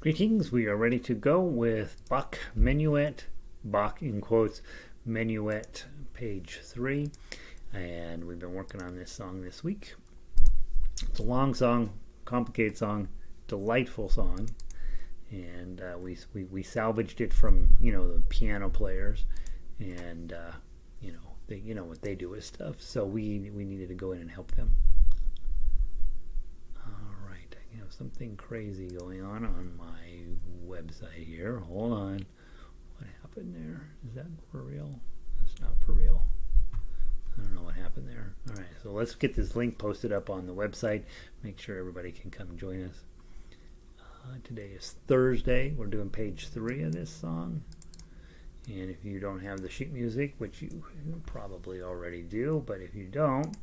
Greetings, we are ready to go with Bach Menuett, Bach in quotes, Menuett, page 3. And we've been working on this song this week. It's a long song, complicated song, delightful song. And we salvaged it from, the piano players. And, they what they do with stuff. So we needed to go in and help them. Something crazy going on my website here. Hold on. What happened there? Is that for real? That's not for real. I don't know what happened there. All right, so let's get this link posted up on the website. Make sure everybody can come join us. Today is Thursday. We're doing page 3 of this song. And if you don't have the sheet music, which you probably already do, but if you don't,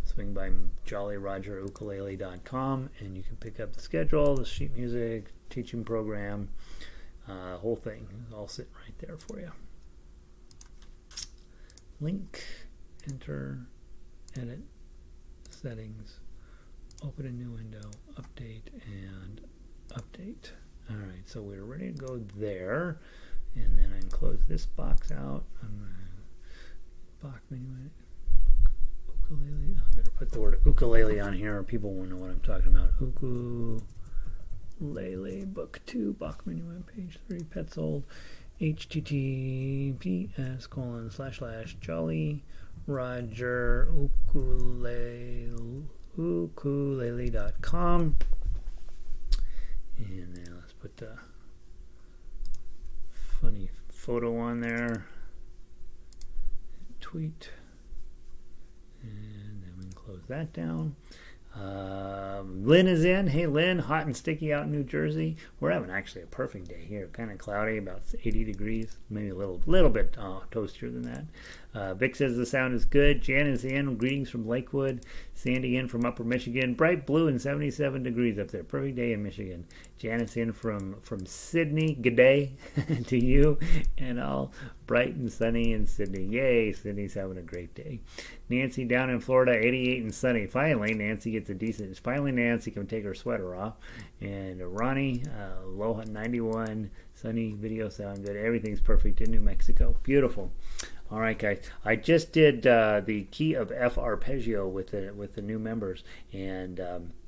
swing by jollyrogerukulele.com and you can pick up the schedule, the sheet music, teaching program, whole thing. It's all sitting right there for you. Link, enter, edit, settings, open a new window, update, and update. All right, so we're ready to go there. And then I can close this box out. I'm going to Bach Menuett. Ukulele. I better put the word ukulele on here or people won't know what I'm talking about. Ukulele, book 2, Bach Menuett, page 3, Petzold, https://jollyrogerukulele.com. And then let's put the funny photo on there. Tweet. And then we can close that down. Lynn is in. Hey Lynn, hot and sticky out in New Jersey. We're having actually a perfect day here. Kind of cloudy, about 80 degrees, maybe a little bit toastier than that. Vic says the sound is good. Jan is in. Greetings from Lakewood. Sandy in from Upper Michigan. Bright blue and 77 degrees up there. Perfect day in Michigan. Janice in from Sydney. Good day to you. And all bright and sunny in Sydney. Yay, Sydney's having a great day. Nancy down in Florida, 88 and sunny. Finally, Nancy gets a decent. Finally, Nancy can take her sweater off. And Ronnie, low 91, sunny, video sound good. Everything's perfect in New Mexico. Beautiful. All right, guys. I just did the key of F arpeggio with the new members, and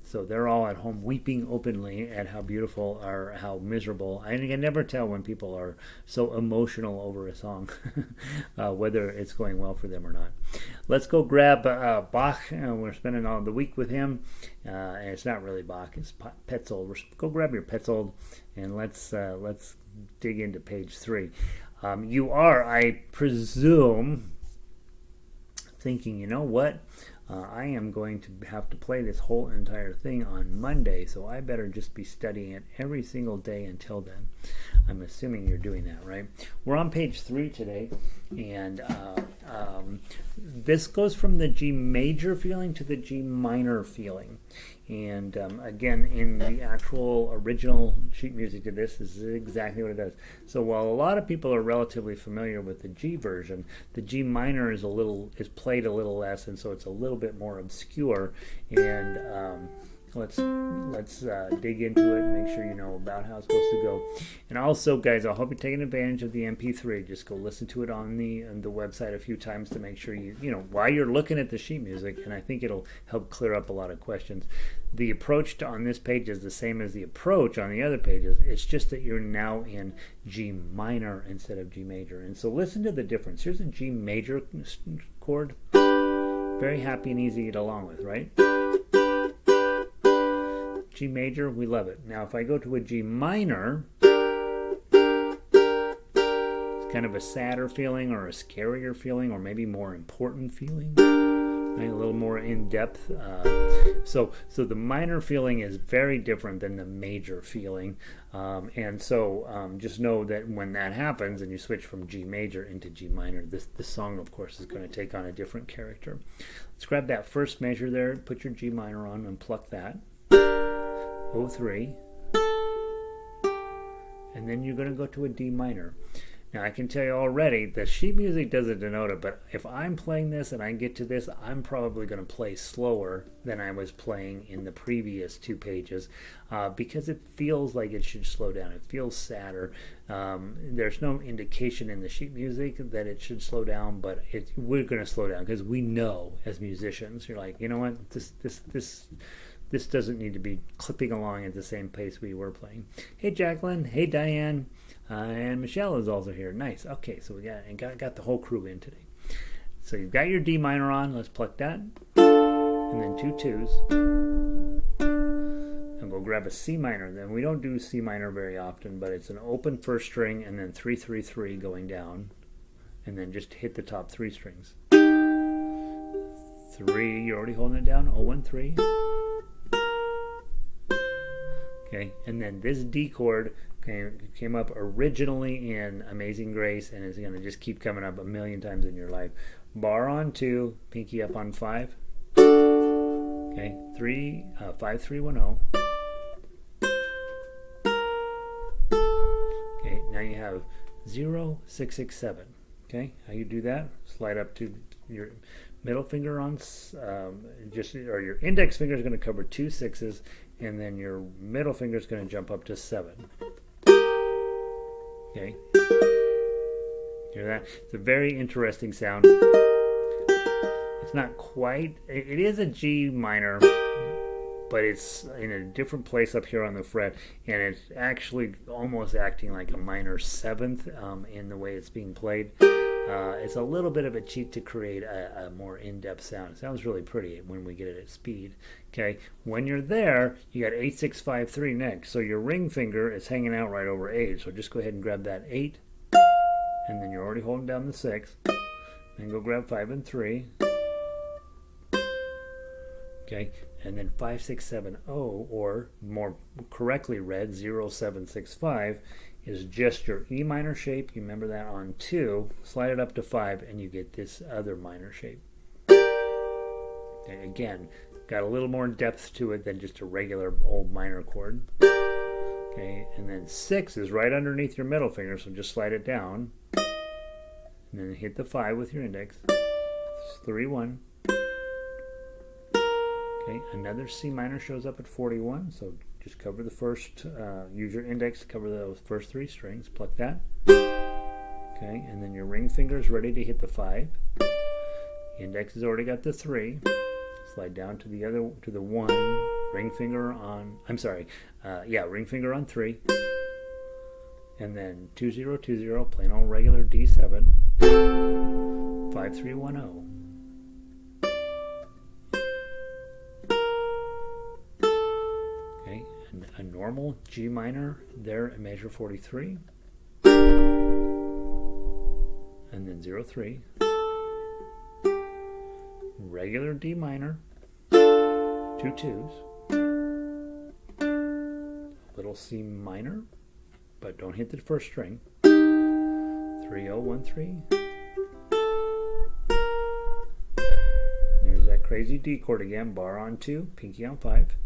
so they're all at home weeping openly at how beautiful or how miserable. I can never tell when people are so emotional over a song, whether it's going well for them or not. Let's go grab Bach. We're spending all the week with him, and it's not really Bach. It's Petzold. Go grab your Petzold, and let's dig into page 3. You are, I presume, thinking, you know what? I am going to have to play this whole entire thing on Monday, so I better just be studying it every single day until then. I'm assuming you're doing that, right? We're on page 3 today, and this goes from the G major feeling to the G minor feeling. And again, in the actual original sheet music of this is exactly what it does. So while a lot of people are relatively familiar with the G version, the G minor is played a little less, and so it's a little bit more obscure. And let's dig into it and make sure you know about how it's supposed to go. And also, guys, I hope you're taking advantage of the MP3. Just go listen to it on the website a few times to make sure you while you're looking at the sheet music, and I think it'll help clear up a lot of questions. The approach on this page is the same as the approach on the other pages. It's just that you're now in G minor instead of G major. And so listen to the difference. Here's a G major chord. Very happy and easy to get along with, right? G major, we love it. Now if I go to a G minor, it's kind of a sadder feeling or a scarier feeling or maybe more important feeling. Right? A little more in-depth. So the minor feeling is very different than the major feeling. And so just know that when that happens and you switch from G major into G minor, this song, of course, is going to take on a different character. Let's grab that first measure there, put your G minor on and pluck that. 03, and then you're going to go to a D minor. Now I can tell you already, the sheet music doesn't denote it, but if I'm playing this and I get to this, I'm probably going to play slower than I was playing in the previous 2 pages because it feels like it should slow down. It feels sadder. There's no indication in the sheet music that it should slow down, but we're going to slow down because we know as musicians, you're like, you know what, this doesn't need to be clipping along at the same pace we were playing. Hey Jacqueline, hey Diane. And Michelle is also here. Nice. Okay, so we got the whole crew in today. So you've got your D minor on. Let's pluck that. And then 2 twos. And we'll grab a C minor. Then we don't do C minor very often, but it's an open first string and then 3, 3, 3 going down. And then just hit the top 3 strings. 3, you're already holding it down. 0, 1, 3. Okay, and then this D chord came up originally in Amazing Grace and is going to just keep coming up a million times in your life. Bar on 2, pinky up on 5. Okay, 5, 3, 1, 0. Okay, now you have 0, 6, 6, 7. Okay, how you do that? Slide up to your middle finger on, or your index finger is going to cover 2 6s, and then your middle finger is going to jump up to 7. Okay, hear that? It's a very interesting sound. It's not quite, it is a G minor, but it's in a different place up here on the fret, and it's actually almost acting like a minor 7th in the way it's being played. It's a little bit of a cheat to create a more in-depth sound. It sounds really pretty when we get it at speed. Okay, when you're there, you got 8, 6, 5, 3 next. So your ring finger is hanging out right over 8. So just go ahead and grab that 8, and then you're already holding down the 6. Then go grab 5 and 3. Okay, and then 5, 6, 7, 0, or more correctly read 0, 7, 6, 5. Is just your E minor shape. You remember that on 2, slide it up to 5, and you get this other minor shape. Okay, again, got a little more depth to it than just a regular old minor chord. Okay, and then 6 is right underneath your middle finger, so just slide it down. And then hit the 5 with your index. 3, 1. Okay, another C minor shows up at 41, so just cover the first, use your index to cover those first 3 strings, pluck that. Okay, and then your ring finger is ready to hit the 5. Index has already got the 3. Slide down to the 1, ring finger on, ring finger on 3. And then 2, 0, 2, 0, plain old regular D7. 5, 3, 1, 0. A normal G minor there at measure 43, and then 0, 3, regular D minor, 2 twos, little C minor, but don't hit the first string, 3, 0, 1, 3. There's that crazy D chord again, bar on 2, pinky on 5.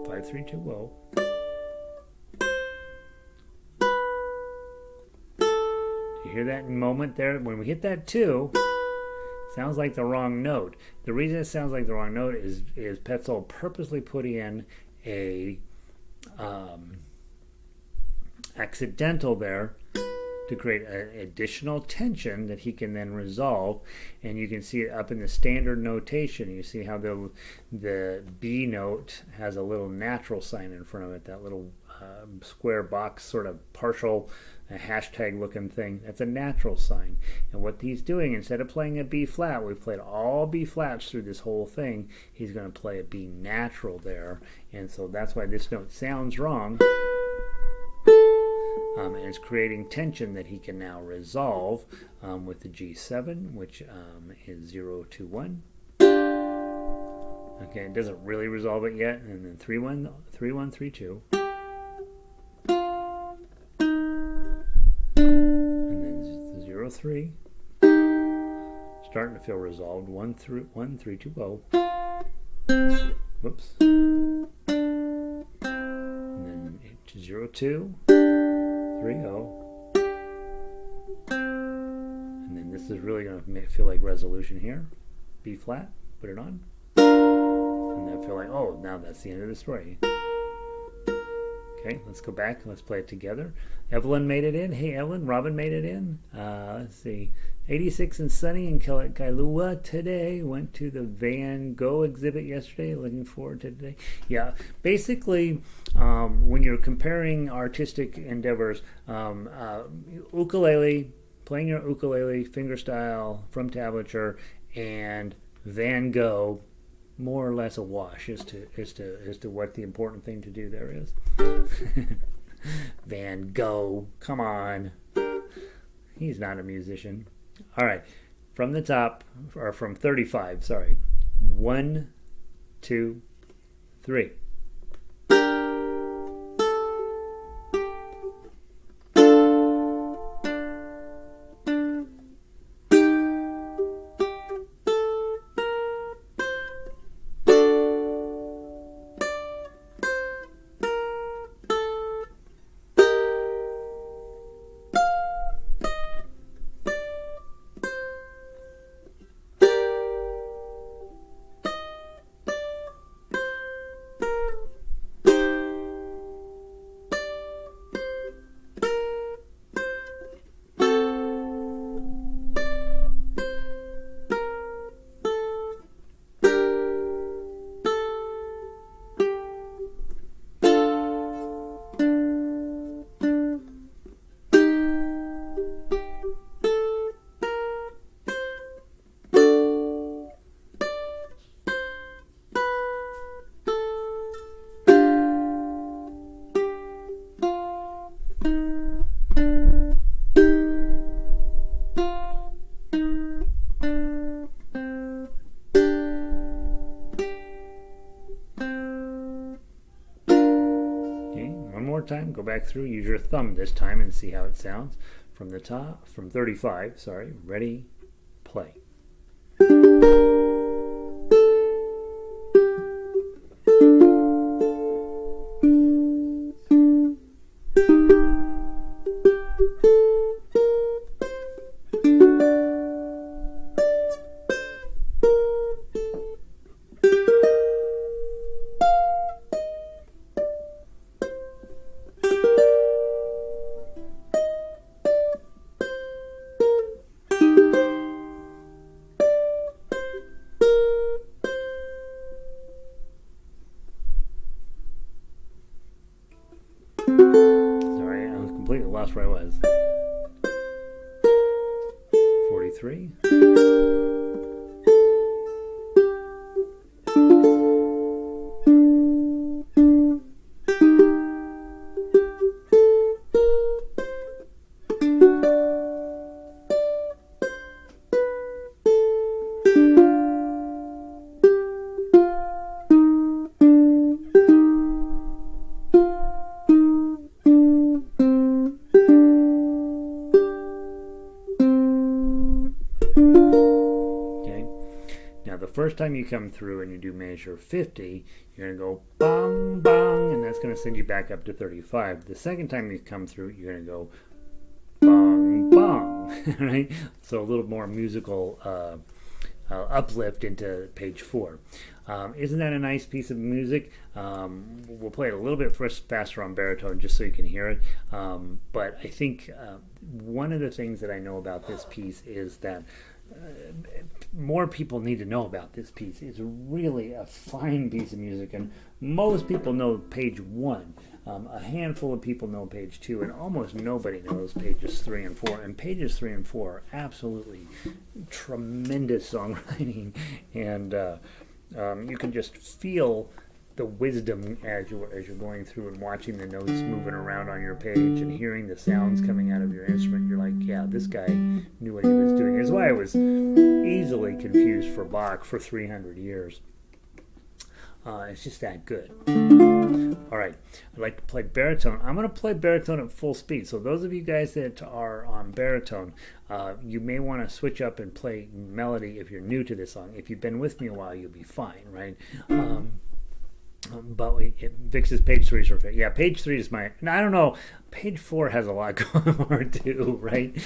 5, 3, 2, 0. Do you hear that moment there? When we hit that 2, it sounds like the wrong note. The reason it sounds like the wrong note is Petzold purposely put in a accidental there to create an additional tension that he can then resolve, and you can see it up in the standard notation. You see how the B note has a little natural sign in front of it, that little square box, sort of partial hashtag looking thing. That's a natural sign. And what he's doing, instead of playing a B flat, we've played all B flats through this whole thing, he's going to play a B natural there, and so that's why this note sounds wrong. And it's creating tension that he can now resolve with the G7, which is 0, 2, 1. Okay, it doesn't really resolve it yet, and then 3, 1, 3, 1, 3, 2. And then 0, 3. Starting to feel resolved. 1, 3, 2, 0. Whoops. And then 0, 2. 3, 0. And then this is really going to feel like resolution here. B flat, put it on. And then feel like, oh, now that's the end of the story. Okay, let's go back. Let's play it together. Evelyn made it in. Hey, Evelyn. Robin made it in. Let's see. 86 and sunny in Kailua today. Went to the Van Gogh exhibit yesterday. Looking forward to today. Yeah, basically, when you're comparing artistic endeavors, ukulele, playing your ukulele fingerstyle from tablature, and Van Gogh, more or less a wash as to what the important thing to do there is. Van Gogh, come on. He's not a musician. All right, from the top, or from 35, sorry. 1, 2, 3. Time, go back through, use your thumb this time and see how it sounds. From the top, from 35, sorry, ready, play. Sorry, I was completely lost where I was. 43. First time you come through and you do measure 50, you're going to go bong, bong, and that's going to send you back up to 35. The second time you come through, you're going to go bong, bong, right? So a little more musical uplift into page 4. Isn't that a nice piece of music? We'll play it a little bit faster on baritone just so you can hear it. But I think one of the things that I know about this piece is that more people need to know about this piece. It's really a fine piece of music, and most people know page 1. A handful of people know page 2, and almost nobody knows pages 3 and 4. And pages 3 and 4 are absolutely tremendous songwriting, and you can just feel the wisdom as you're going through and watching the notes moving around on your page and hearing the sounds coming out of your instrument. You're like, yeah, this guy knew what he was doing. That's why I was easily confused for Bach for 300 years. It's just that good. All right, I'd like to play baritone. I'm going to play baritone at full speed. So those of you guys that are on baritone, you may want to switch up and play melody if you're new to this song. If you've been with me a while, you'll be fine, right? but Vix's page 3 is perfect. Yeah, page 3 is my. I don't know. Page 4 has a lot going on too, right?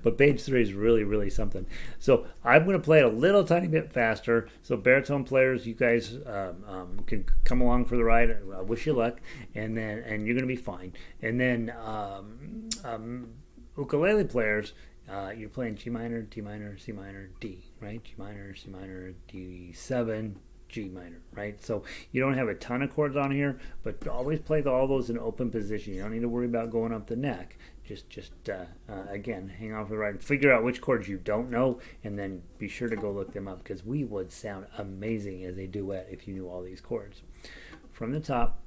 But page 3 is really, really something. So I'm going to play it a little tiny bit faster. So baritone players, you guys can come along for the ride. I wish you luck, and you're going to be fine. And then ukulele players, you're playing G minor, D minor, C minor, D, right? G minor, C minor, D7. G minor, right? So you don't have a ton of chords on here, but always play all those in open position. You don't need to worry about going up the neck. Just again, hang on for the ride. Figure out which chords you don't know, and then be sure to go look them up, because we would sound amazing as a duet if you knew all these chords. From the top,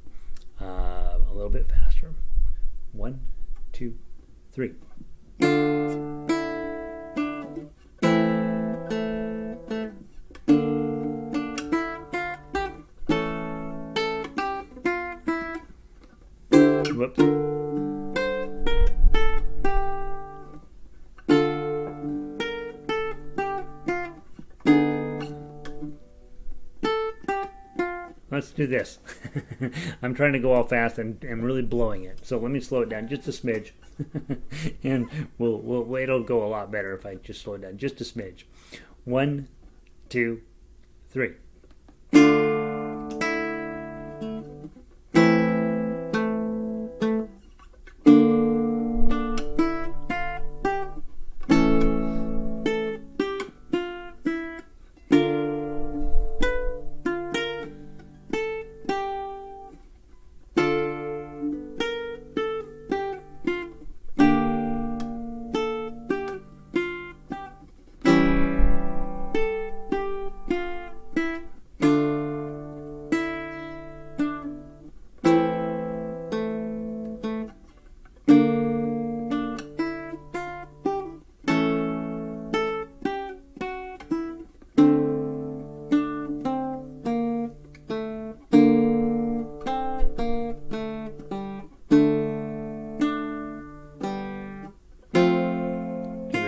a little bit faster. 1, 2, 3. Whoops. Let's do this. I'm trying to go all fast and really blowing it. So let me slow it down just a smidge. And it'll go a lot better if I just slow it down just a smidge. 1, 2, 3.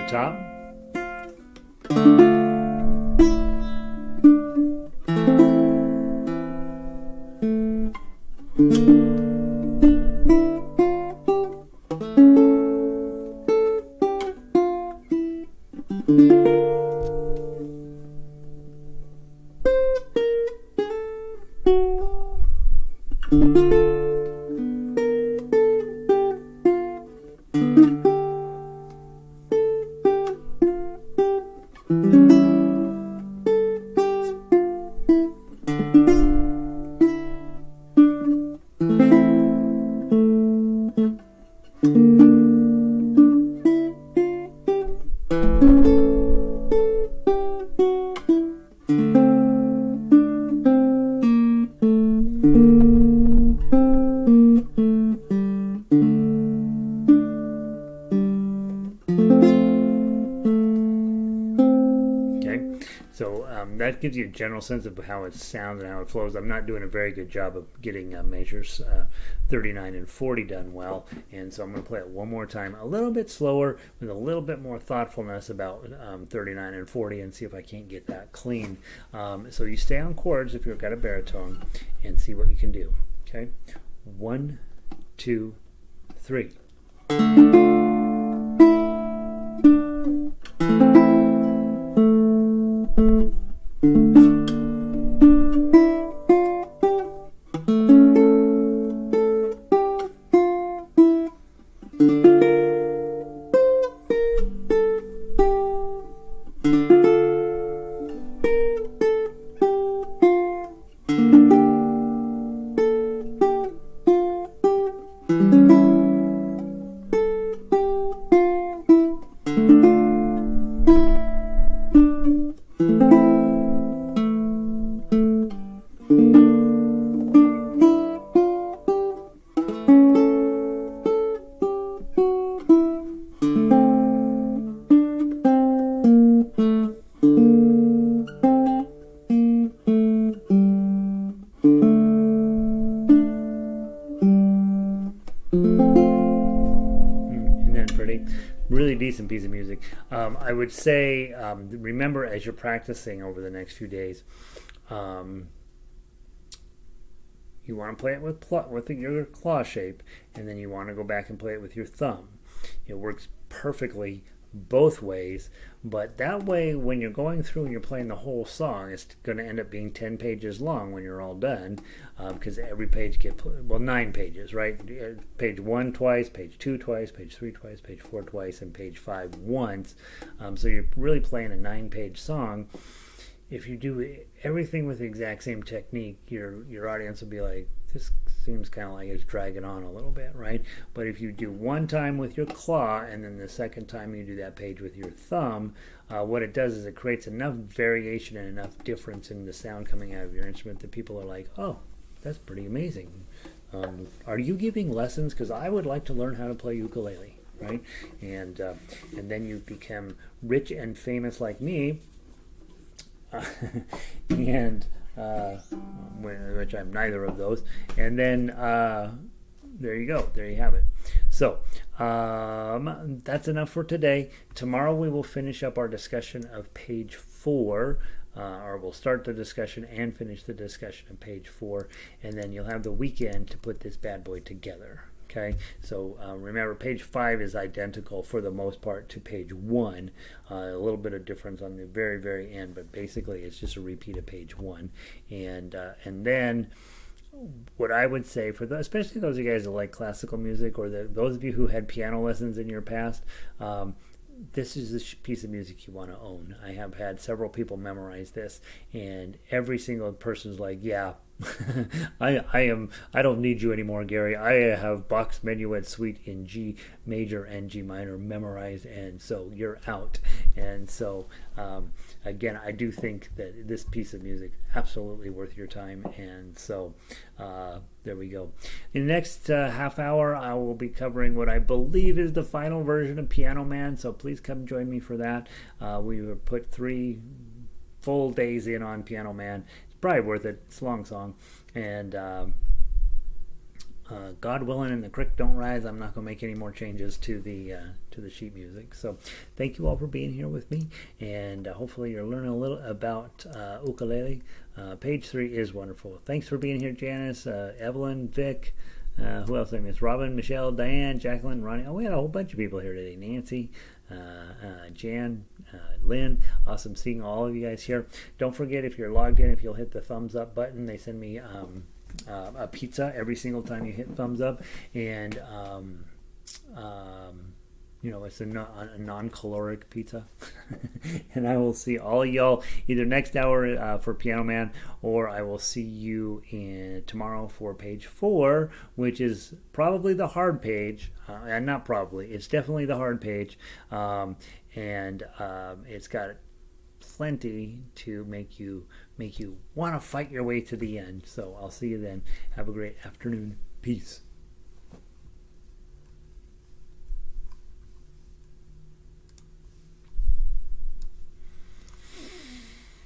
Top. That gives you a general sense of how it sounds and how it flows. I'm not doing a very good job of getting measures 39 and 40 done well, and so I'm going to play it one more time, a little bit slower with a little bit more thoughtfulness about 39 and 40, and see if I can't get that clean. So you stay on chords if you've got a baritone, and see what you can do. Okay, 1, 2, 3. Really decent piece of music. I would say, remember as you're practicing over the next few days, you want to play it with your claw shape, and then you want to go back and play it with your thumb. It works perfectly both ways, but that way when you're going through and you're playing the whole song, it's going to end up being 10 pages long when you're all done, because every page 9 pages, right? Page 1 twice, page 2 twice, page 3 twice, page 4 twice, and page 5 once. So you're really playing a 9-page song. If you do everything with the exact same technique, your audience will be like, this seems kind of like it's dragging on a little bit, right? But if you do one time with your claw and then the second time you do that page with your thumb, what it does is it creates enough variation and enough difference in the sound coming out of your instrument that people are like, oh, that's pretty amazing. Are you giving lessons? Because I would like to learn how to play ukulele, right? And then you become rich and famous like me, and which I'm neither of those. And then there you go. There you have it. So that's enough for today. Tomorrow we will finish up our discussion of page 4. Or we'll start the discussion and finish the discussion of page 4. And then you'll have the weekend to put this bad boy together. Okay, so remember, page 5 is identical for the most part to page 1. A little bit of difference on the very, very end, but basically it's just a repeat of page 1. And then what I would say for especially those of you guys that like classical music, or those of you who had piano lessons in your past, this is the piece of music you want to own. I have had several people memorize this, and every single person's like, yeah, I don't need you anymore, Gary. I have Bach's Menuett Suite in G major and G minor memorized, and so you're out. And so again, I do think that this piece of music absolutely worth your time. And so there we go. In the next half hour, I will be covering what I believe is the final version of Piano Man. So please come join me for that. We will put 3 full days in on Piano Man. Probably worth it. It's a long song, and God willing and the creek don't rise, I'm not going to make any more changes to the sheet music. So thank you all for being here with me, and hopefully you're learning a little about ukulele. Page 3 is wonderful. Thanks for being here, Janice, Evelyn, Vic, who else I missed? Robin, Michelle, Diane, Jacqueline, Ronnie. Oh, we had a whole bunch of people here today. Nancy, Jan, Lynn. Awesome seeing all of you guys here. Don't forget, if you're logged in, if you'll hit the thumbs up button, they send me a pizza every single time you hit thumbs up, and it's a non-caloric pizza. And I will see all of y'all either next hour for Piano Man, or I will see you tomorrow for page 4, which is probably the hard page. And not probably, it's definitely the hard page. And it's got plenty to make you want to fight your way to the end. So I'll see you then. Have a great afternoon. Peace.